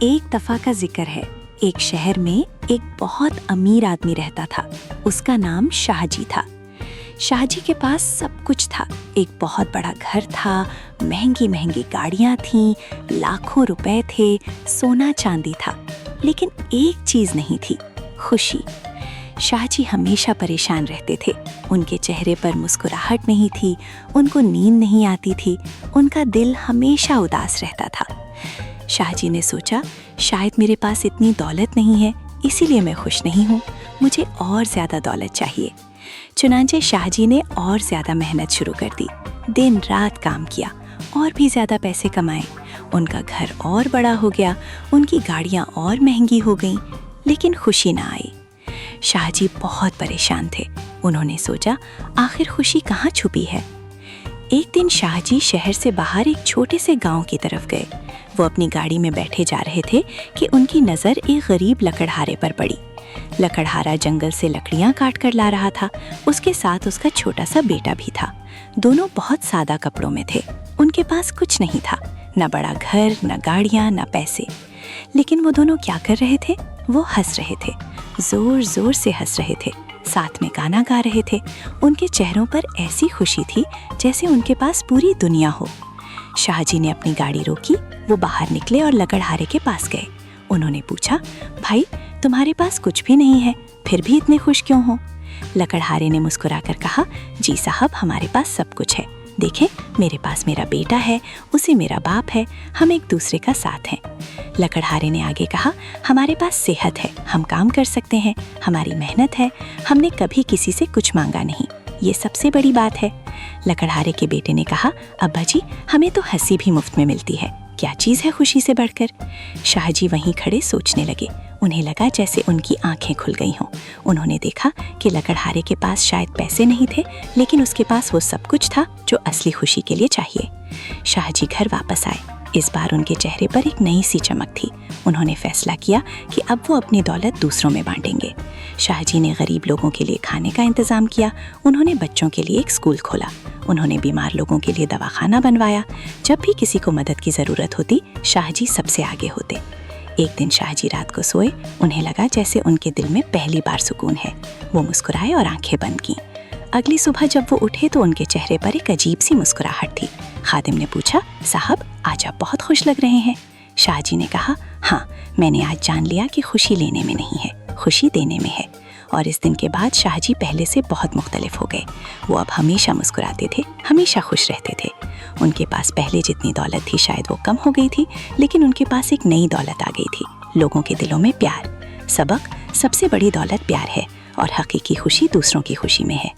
एक दफा का जिक्र है। एक शहर में एक बहुत अमीर आदमी रहता था। उसका नाम शाहजी था। शाहजी के पास सब कुछ था। एक बहुत बड़ा घर था, महंगी महंगी गाड़ियां थीं, लाखों रुपए थे, सोना चांदी था। लेकिन एक चीज नहीं थी, खुशी। शाहजी हमेशा परेशान रहते थे। उनके चेहरे पर मुस्कुराहट नहीं थी, उनको नींद नहीं आती थी, उनका दिल हमेशा उदास रहता था। शाहजी ने सोचा, शायद मेरे पास इतनी दौलत नहीं है, इसीलिए मैं खुश नहीं हूँ। मुझे और ज़्यादा दौलत चाहिए। चुनांचे शाहजी ने और ज़्यादा मेहनत शुरू कर दी। दिन रात काम किया और भी ज़्यादा पैसे कमाए। उनका घर और बड़ा हो गया, उनकी गाड़ियाँ और महंगी हो गईं, लेकिन खुशी ना आई। शाहजी बहुत परेशान थे। उन्होंने सोचा, आखिर खुशी कहाँ छुपी है। एक दिन शाहजी शहर से बाहर एक छोटे से गांव की तरफ गए। वो अपनी गाड़ी में बैठे जा रहे थे कि उनकी नज़र एक गरीब लकड़हारे पर पड़ी। लकड़हारा जंगल से लकड़ियां काट कर ला रहा था। उसके साथ उसका छोटा सा बेटा भी था। दोनों बहुत सादा कपड़ों में थे। उनके पास कुछ नहीं था, न बड़ा घर, न गाड़ियां, न पैसे। लेकिन वो दोनों क्या कर रहे थे? वो हंस रहे थे, जोर जोर से हंस रहे थे, साथ में गाना गा रहे थे। उनके चेहरों पर ऐसी खुशी थी जैसे उनके पास पूरी दुनिया हो। शाहजी ने अपनी गाड़ी रोकी। वो बाहर निकले और लकड़हारे के पास गए। उन्होंने पूछा, भाई, तुम्हारे पास कुछ भी नहीं है, फिर भी इतने खुश क्यों हो? लकड़हारे ने मुस्कुराकर कहा, जी साहब, हमारे पास सब कुछ है। देखें, मेरे पास मेरा बेटा है, उसे मेरा बाप है, हम एक दूसरे का साथ हैं। लकड़हारे ने आगे कहा, हमारे पास सेहत है, हम काम कर सकते हैं, हमारी मेहनत है, हमने कभी किसी से कुछ मांगा नहीं, ये सबसे बड़ी बात है। लकड़हारे के बेटे ने कहा, अब्बा जी, हमें तो हंसी भी मुफ्त में मिलती है, क्या चीज़ है खुशी से बढ़कर? शाहजी वहीं खड़े सोचने लगे। उन्हें लगा जैसे उनकी आंखें खुल गई हों। उन्होंने देखा कि लकड़हारे के पास शायद पैसे नहीं थे, लेकिन उसके पास वो सब कुछ था जो असली खुशी के लिए चाहिए। शाहजी घर वापस आए। इस बार उनके चेहरे पर एक नई सी चमक थी। उन्होंने फैसला किया कि अब वो अपनी दौलत दूसरों में बांटेंगे। शाहजी ने गरीब लोगों के लिए खाने का इंतज़ाम किया। उन्होंने बच्चों के लिए एक स्कूल खोला। उन्होंने बीमार लोगों के लिए दवाखाना बनवाया। जब भी किसी को मदद की ज़रूरत होती, शाहजी सबसे आगे होते। एक दिन शाहजी रात को सोए। उन्हें लगा जैसे उनके दिल में पहली बार सुकून है। वो मुस्कुराए और आंखें बंद की। अगली सुबह जब वो उठे तो उनके चेहरे पर एक अजीब सी मुस्कुराहट थी। खादिम ने पूछा, साहब, आज आप बहुत खुश लग रहे हैं। शाहजी ने कहा, हाँ, मैंने आज जान लिया कि खुशी लेने में नहीं है, खुशी देने में है। और इस दिन के बाद शाहजी पहले से बहुत मुख्तलिफ हो गए। वो अब हमेशा मुस्कुराते थे, हमेशा खुश रहते थे। उनके पास पहले जितनी दौलत थी शायद वो कम हो गई थी, लेकिन उनके पास एक नई दौलत आ गई थी, लोगों के दिलों में प्यार। सबक, सबसे बड़ी दौलत प्यार है और हकीकी खुशी दूसरों की खुशी में है।